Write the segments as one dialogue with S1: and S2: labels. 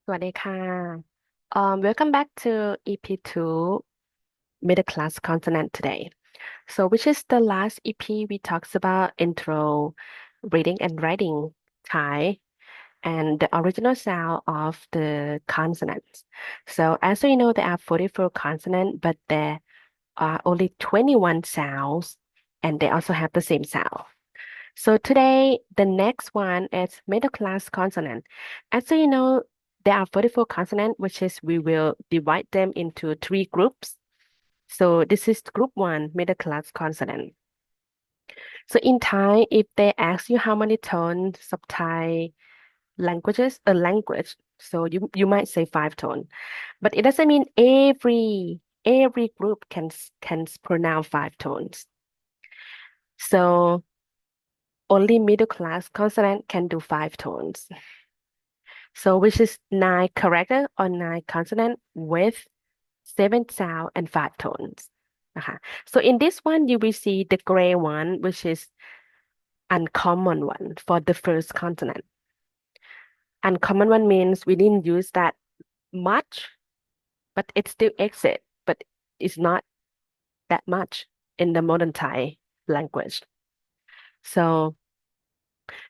S1: สวัสดีค่ะ welcome back to EP2 Middle Class Consonant today. So, which is the last EP we talks about intro, reading and writing, Thai, and the original sound of the consonants. So, as you know, there are 44 consonants, but there are only 21 sounds, and they also have the same sound. So today, the next one is middle class consonant. And so you know, there are 44 consonants, which is we will divide them into three groups. So this is group one, middle class consonant. So in Thai, if they ask you how many tones of Thai languages, a language, so you might say five tone, but it doesn't mean every group can pronounce five tones. So only middle class consonant can do five tones. So which is nine character or nine consonant with seven sound and five tones. So in this one, you will see the gray one, which is uncommon one for the first consonant. Uncommon one means we didn't use that much, but it still exists, but it's not that much in the modern Thai language. So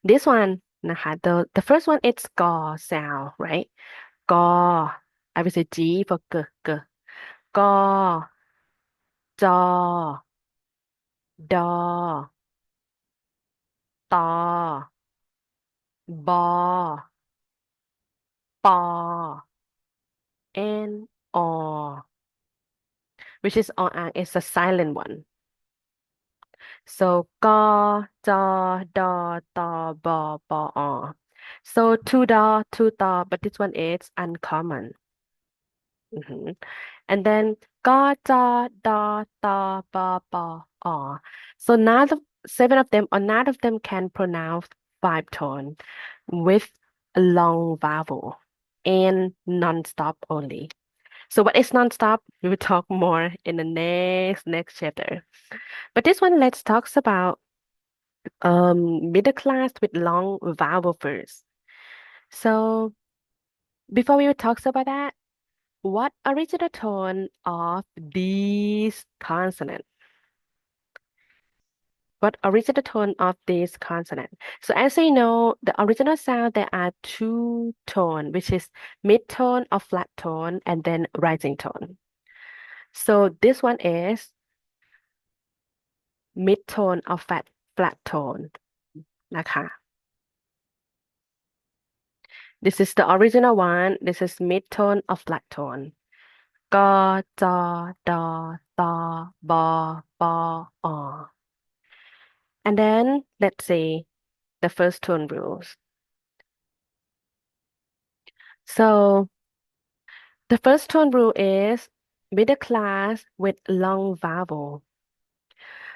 S1: this one, the first one it's gõ sound, right? Gõ. I will say G for g. Gõ, jọ,ดอ ตอ บอ ปอ andอ which is on is a silent one. So กอ จอ ดอ ตอ บอ ปอ So two do, two do, but this one is uncommon. Mhm. And then กอ จอ ดอ ตอ บอ ปอ So none of seven of them or none of them can pronounce five tone with a long vowel and non-stop only. So what is non-stop? We will talk more in the next chapter. But this one, let's talk about middle class with long vowel first. So before we will talk about that, what original tone of these consonant? What original tone of this consonant? So as you know, the original sound there are two tone, which is mid tone or flat tone, and then rising tone. So this one is mid tone or flat tone นะคะ This is the original one. This is mid tone or flat tone. ก จอ ดอ ตอ บอ ปอ อ And then let's see the first tone rules. So the first tone rule is middle class with long vowel.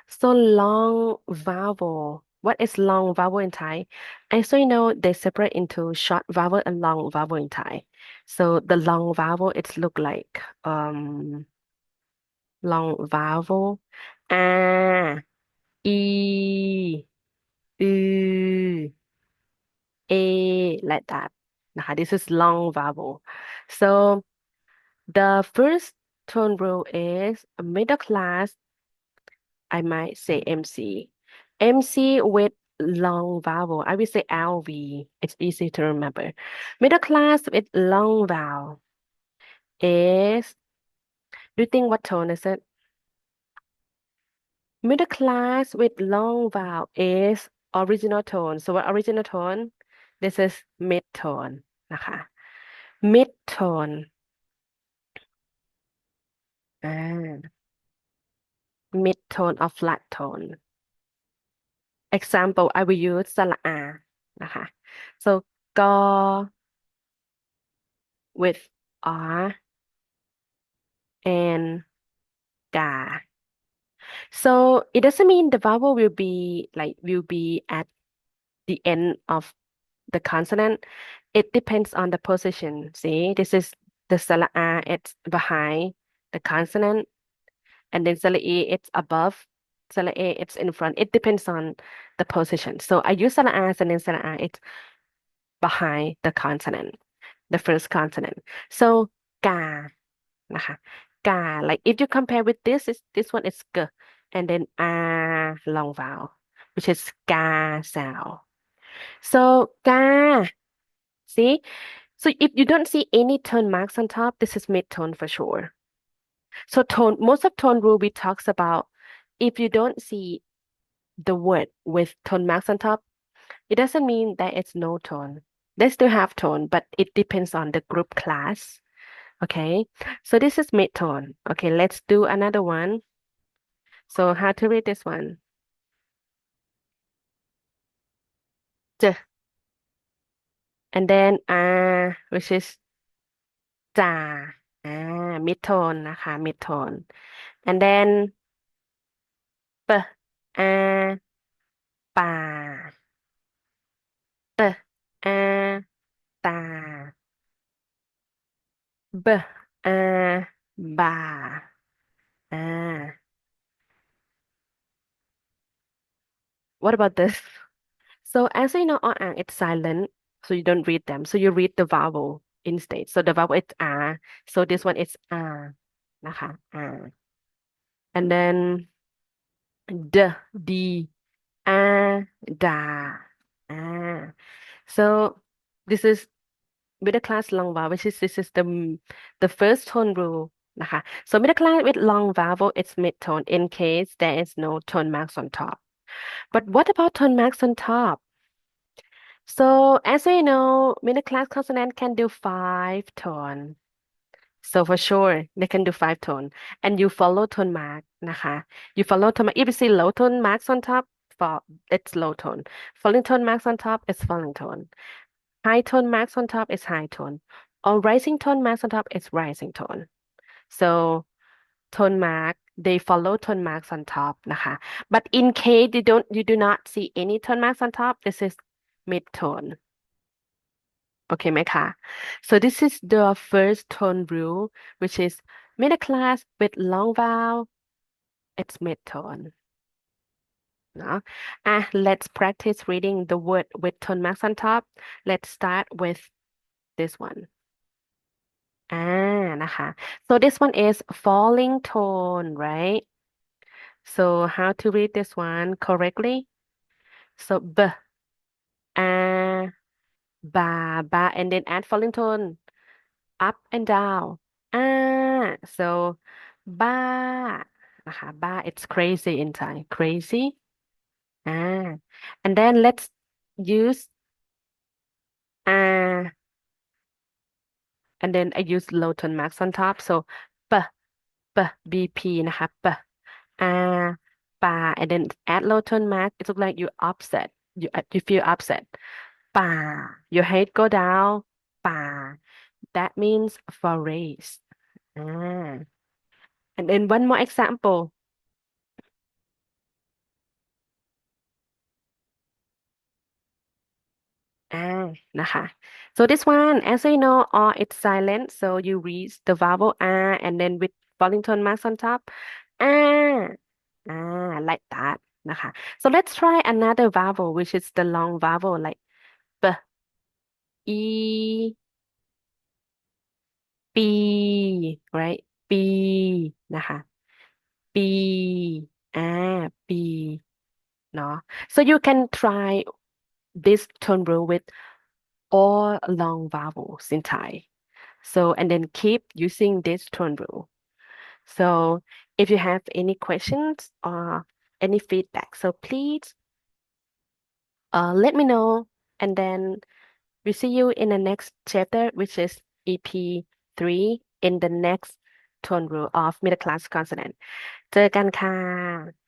S1: So long vowel. What is long vowel in Thai? And so you know they separate into short vowel and long vowel in Thai. So the long vowel it's look like long vowel a e u a like that. This is long vowel. So the first tone rule is a middle class. I might say MC. MC with long vowel. I will say LV. It's easy to remember. Middle class with long vowel is, do you think what tone is it? Middle class with long vowel is original tone. So what original tone? This is mid tone นะคะ mid tone อ่า mid tone or flat tone. Example, I will use สระอา นะคะ so ก with R and ga. So it doesn't mean the vowel will be at the end of the consonant. It depends on the position. See, this is the sala it's behind the consonant, and then sala it's above. Sala it's in front. It depends on the position. So I use sala and then sala it's behind the consonant. the first consonant. So กานะคะ กา like if you compare with this one is g and then long vowel which is กา sound. So กา see? So if you don't see any tone marks on top, this is mid-tone for sure. So tone, most of tone rule we talks about if you don't see the word with tone marks on top, it doesn't mean that it's no tone. They still have tone, but it depends on the group class. Okay, so this is mid-tone. Okay, let's do another one. So how to read this one? J, and then which is จ่า mid-tone นะคะ mid-tone. And then เปอ่าป่าเตอาตาเบอาบ่าอ่า what about this? So as you know, it's silent, so you don't read them. So you read the vowel instead. So the vowel is so this one isนะคะ and then d, d, da, ah. So this is middle class long vowel, which is this is the first tone rule นะคะ so middle class with long vowel it's mid tone in case there is no tone marks on top. But what about tone marks on top? So as we know, middle class consonant can do five tone. So for sure, they can do five tone. And you follow tone mark นะคะ You follow tone mark. If you see low tone marks on top, it's low tone. Falling tone marks on top, it's falling tone. High tone marks on top is high tone. Or rising tone marks on top is rising tone. So tone mark, they follow tone marks on top นะคะ But in case you do not see any tone marks on top, this is mid tone. โอเคไหมคะ So this is the first tone rule, which is middle class with long vowel, it's mid tone เนาะlet's practice reading the word with tone marks on top. Let's start with this one นะคะ So this one is falling tone, right? So how to read this one correctly? So ah, ba, and then add falling tone up and down. So บ้านะคะบ้า it's crazy in Thai crazy อ่า and then let's use อ่า and then I use low tone marks on top so ปป BP นะคะปอ่าป่า and then add low tone mark it looks like you upset you feel upset ป่า your head go down ป่า that means forest อ่า and then one more example อ่านะคะ so this one as you know R it's silent so you read the vowel R and then with falling tone marks on top R like that นะคะ so let's try another vowel which is the long vowel like B E B right B นะคะ B อ่า B เนาะ so you can try this tone rule with all long vowels in Thai. So, and then keep using this tone rule. So, if you have any questions or any feedback, so please let me know. And then we see you in the next chapter, which is EP3 in the next tone rule of middle class consonant. เจอกันค่ะ